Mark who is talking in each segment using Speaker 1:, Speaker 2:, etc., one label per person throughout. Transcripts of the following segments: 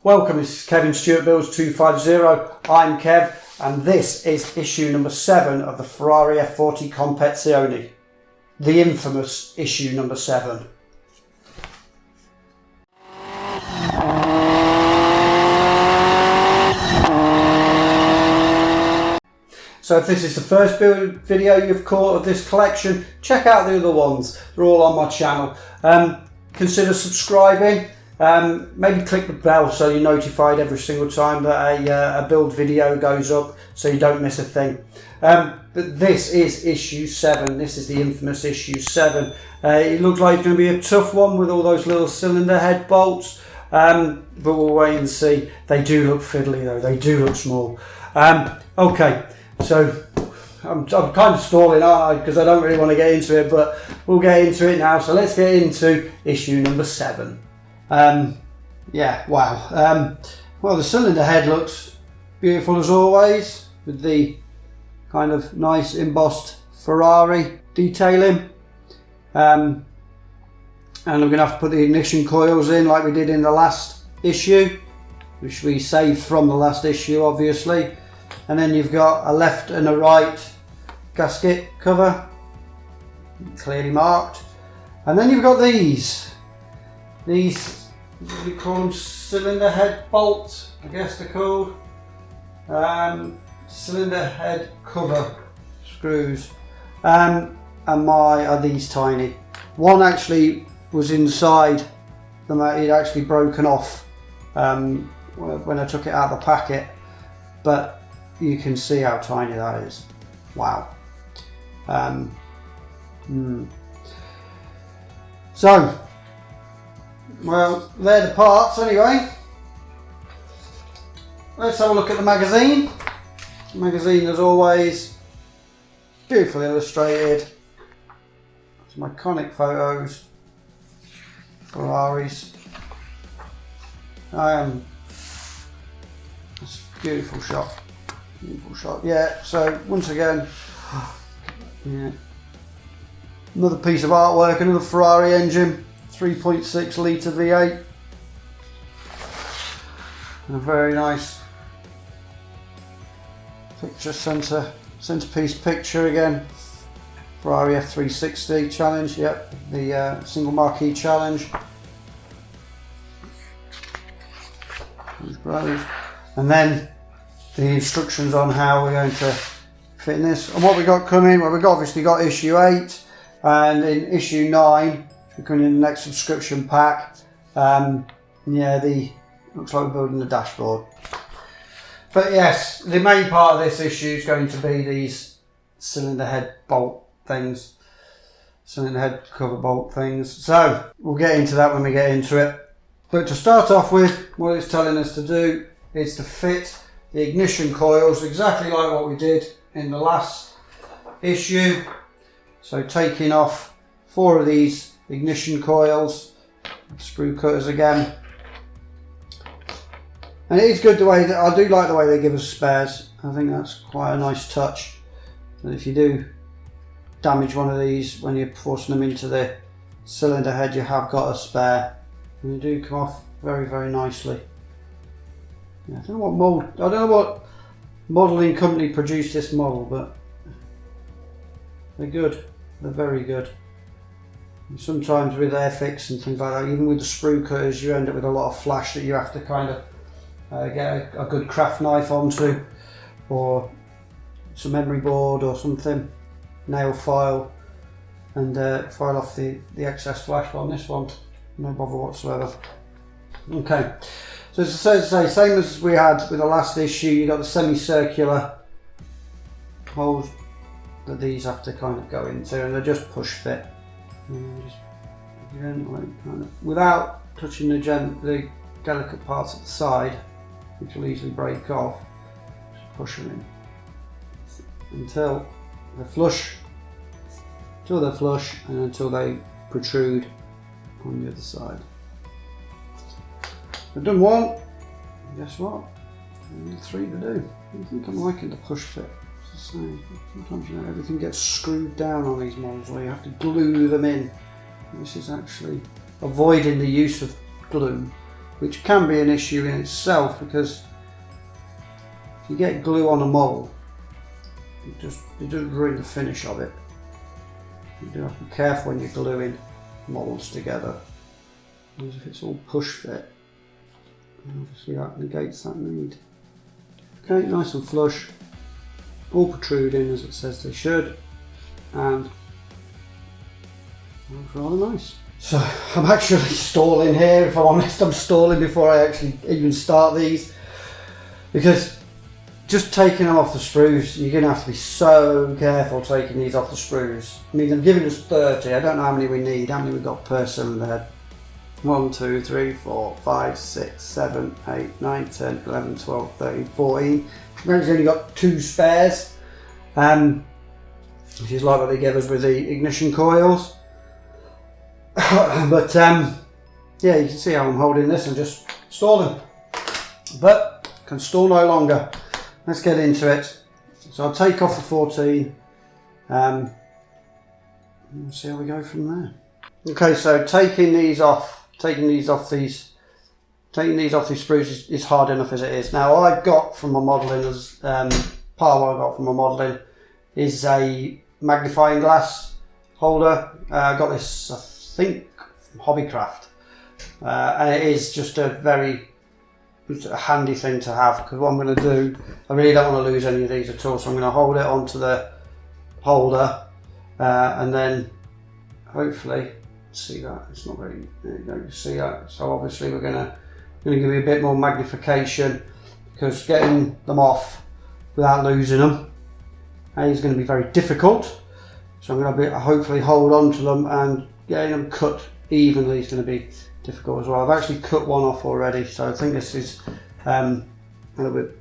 Speaker 1: Welcome, this is Kevin Stewart Builds 250. I'm Kev, and this is issue number 7 of the Ferrari F40 Competizione, the infamous issue number 7. So if this is the first build video you've caught of this collection, check out the other ones. They're all on my channel. Consider subscribing. Maybe click the bell so you're notified every single time that a build video goes up, so you don't miss a thing. But this is issue 7. This is the infamous issue 7. It looks like it's going to be a tough one with all those little cylinder head bolts, but we'll wait and see. They do look fiddly though. They do look small. Okay, so I'm kind of stalling, aren't I? Because I don't really want to get into it, but we'll get into it now. So let's get into issue number 7. Yeah, wow. Well, the cylinder head looks beautiful as always, with the kind of nice embossed Ferrari detailing. And I'm going to have to put the ignition coils in like we did in the last issue, which we saved from the last issue, obviously. And then you've got a left and a right gasket cover, clearly marked. And then you've got these, what do you call them, cylinder head bolts, I guess they're called. Cylinder head cover screws. And are these tiny. One actually was inside them, it actually broken off when I took it out of the packet, but you can see how tiny that is. Wow. So, well, they're the parts anyway. Let's have a look at the magazine. The magazine, as always, beautifully illustrated. Some iconic photos. Ferraris. It's a beautiful shot. Beautiful shot. Yeah, so once again, yeah, another piece of artwork, another Ferrari engine, 3.6 litre V8, and a very nice picture, centerpiece picture again. Ferrari F40 challenge, yep, the single marquee challenge. And then the instructions on how we're going to fit in this. And what we got coming, well, we've obviously got issue 8, and in issue 9, we're coming in the next subscription pack. Yeah, looks like we're building the dashboard. But yes, the main part of this issue is going to be these cylinder head bolt things, cylinder head cover bolt things. So we'll get into that when we get into it. But to start off with, what it's telling us to do is to fit the ignition coils exactly like what we did in the last issue. So taking off 4 of these ignition coils, screw cutters again. And it is good the way that I do like the way they give us spares. I think that's quite a nice touch. So if you do damage one of these when you're forcing them into the cylinder head, you have got a spare, and they do come off very, very nicely. Yeah, I don't know what modelling company produced this model, but they're good. They're very good. And sometimes with Airfix and things like that, even with the sprue cutters, you end up with a lot of flash that you have to kind of get a good craft knife onto, or some memory board or something, nail file, and file off the excess flash. But on this one, no bother whatsoever. Okay. So as I say, same as we had with the last issue, you got the semicircular holes that these have to kind of go into, and they're just push fit. Just gently, kind of, without touching the delicate parts at the side, which will easily break off, just push them in until they're flush, and until they protrude on the other side. I've done one, guess what? I need 3 to do. I think I'm liking the push fit. Sometimes everything gets screwed down on these models where you have to glue them in. This is actually avoiding the use of glue which can be an issue in itself, because if you get glue on a model, it does ruin the finish of it. You do have to be careful when you're gluing models together, as if it's all push fit. And obviously that negates that need. Okay, nice and flush, all protruding as it says they should, and that's rather nice. So I'm actually stalling here, if I'm honest. I'm stalling before I actually even start these, because just taking them off the sprues, you're going to have to be so careful taking these off the sprues. I mean, they're giving us 30, I don't know how many we need, how many we've got per cylinder head. 1, 2, 3, 4, 5, 6, 7, 8, 9, 10, 11, 12, 13, 14. We've only got 2 spares, which is like what they give us with the ignition coils. But yeah, you can see how I'm holding this and just stalling. But can stall no longer. Let's get into it. So I'll take off the 14 and see how we go from there. Okay, so taking these off these sprues is hard enough as it is. Now, what I've got from my modelling, part of what I got from my modelling is a magnifying glass holder. I got this, I think, from Hobbycraft, and it is just a very handy thing to have, because what I'm going to do, I really don't want to lose any of these at all, so I'm going to hold it onto the holder, and then hopefully, see that, it's not very, there you go, you see that. So obviously we're going to give you a bit more magnification, because getting them off without losing them is going to be very difficult. So I'm going to hopefully hold on to them, and getting them cut evenly is going to be difficult as well. I've actually cut one off already, so I think this is a little bit,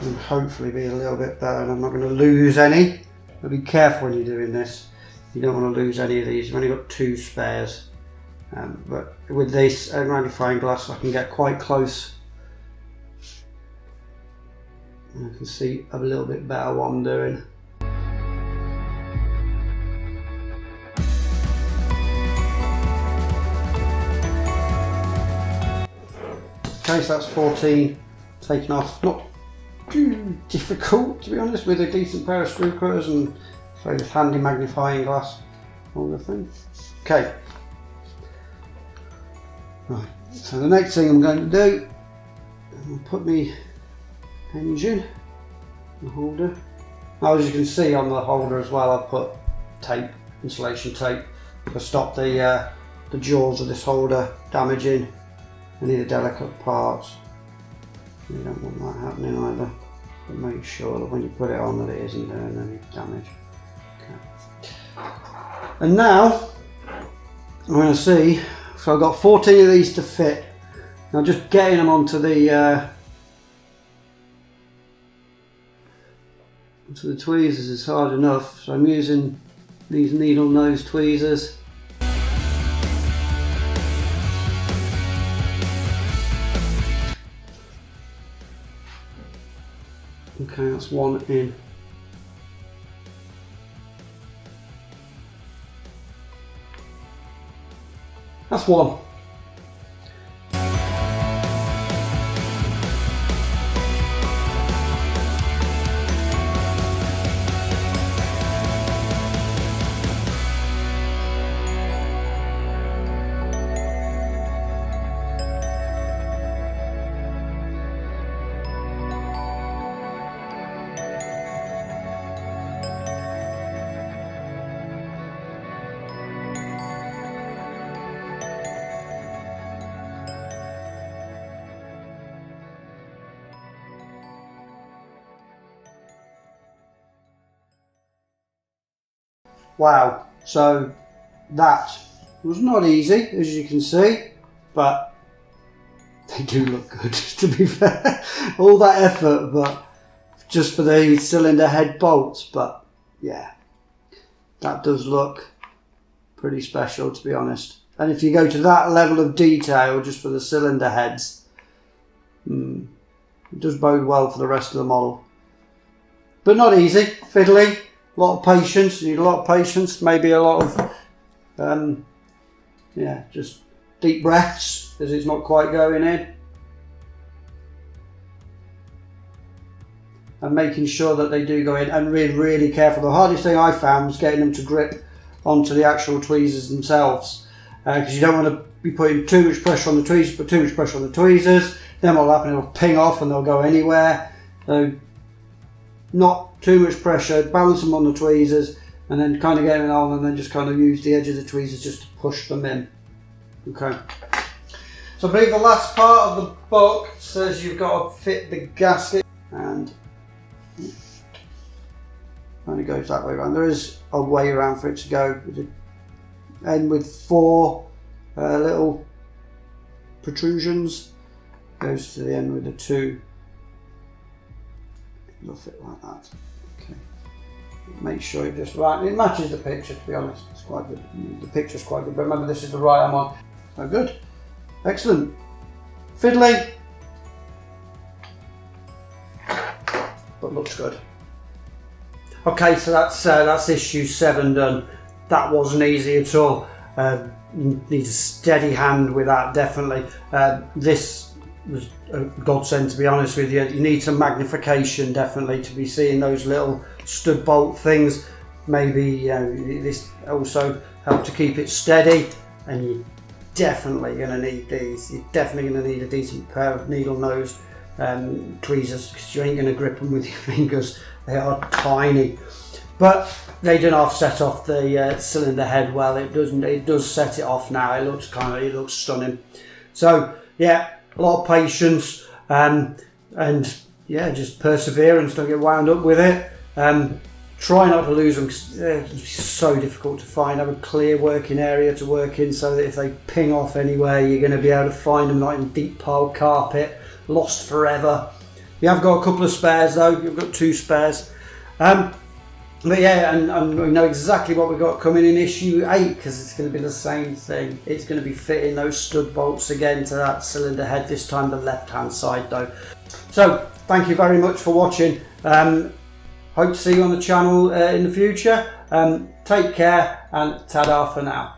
Speaker 1: and hopefully be a little bit better, and I'm not going to lose any. But be careful when you're doing this. You don't want to lose any of these. You've only got 2 spares, but with this magnifying glass I can get quite close, and I can see a little bit better what I'm doing. Okay, so that's 14 taken off. Not too difficult, to be honest, with a decent pair of screw cutters and this handy magnifying glass holder thing. Okay. Right. So the next thing I'm going to do, I'll put my engine, the holder. Now, as you can see on the holder as well, I've put tape, insulation tape, to stop the jaws of this holder damaging any of the delicate parts. You don't want that happening either, but make sure that when you put it on that it isn't doing any damage. Okay. And now I'm going to see, so I've got 14 of these to fit. Now just getting them onto the tweezers is hard enough, so I'm using these needle nose tweezers. Okay, that's one in. That's one. Wow, so that was not easy, as you can see, but they do look good, to be fair. All that effort, but just for the cylinder head bolts, but yeah, that does look pretty special, to be honest. And if you go to that level of detail just for the cylinder heads, it does bode well for the rest of the model. But not easy, fiddly. A lot of patience, you need a lot of patience, maybe a lot of, yeah, just deep breaths as it's not quite going in. And making sure that they do go in, and really, really careful. The hardest thing I found was getting them to grip onto the actual tweezers themselves, because you don't want to be putting too much pressure on the tweezers, put too much pressure on the tweezers, then what'll happen, it'll ping off and they'll go anywhere. So not too much pressure, balance them on the tweezers, and then kind of get them on, and then just kind of use the edge of the tweezers just to push them in. Okay. So I believe the last part of the book says you've got to fit the gasket, and only goes that way around. There is a way around for it to go. End with 4 little protrusions. Goes to the end with the 2. It'll fit like that. Okay. Make sure it just right. It matches the picture, to be honest. It's quite good. The picture's quite good. But remember, this is the right I'm on. So good. Excellent. Fiddly, but looks good. Okay, so that's issue 7 done. That wasn't easy at all. You need a steady hand with that, definitely. This was a godsend, to be honest with you. You need some magnification, definitely, to be seeing those little stud bolt things. Maybe this also help to keep it steady, and you're definitely going to need these. You're definitely going to need a decent pair of needle-nosed tweezers, because you ain't going to grip them with your fingers. They are tiny, but they do not set off the cylinder head well. It doesn't. It does set it off now. It looks stunning. So yeah, a lot of patience and yeah, just perseverance. Don't get wound up with it. Try not to lose them, because it's so difficult to find. Have a clear working area to work in, so that if they ping off anywhere, you're going to be able to find them, not in deep piled carpet, lost forever. We have got a couple of spares though. We've got 2 spares. But yeah, and we know exactly what we've got coming in issue 8, because it's going to be the same thing. It's going to be fitting those stud bolts again to that cylinder head, this time the left hand side though. So thank you very much for watching. Hope to see you on the channel in the future. Take care, and ta-da for now.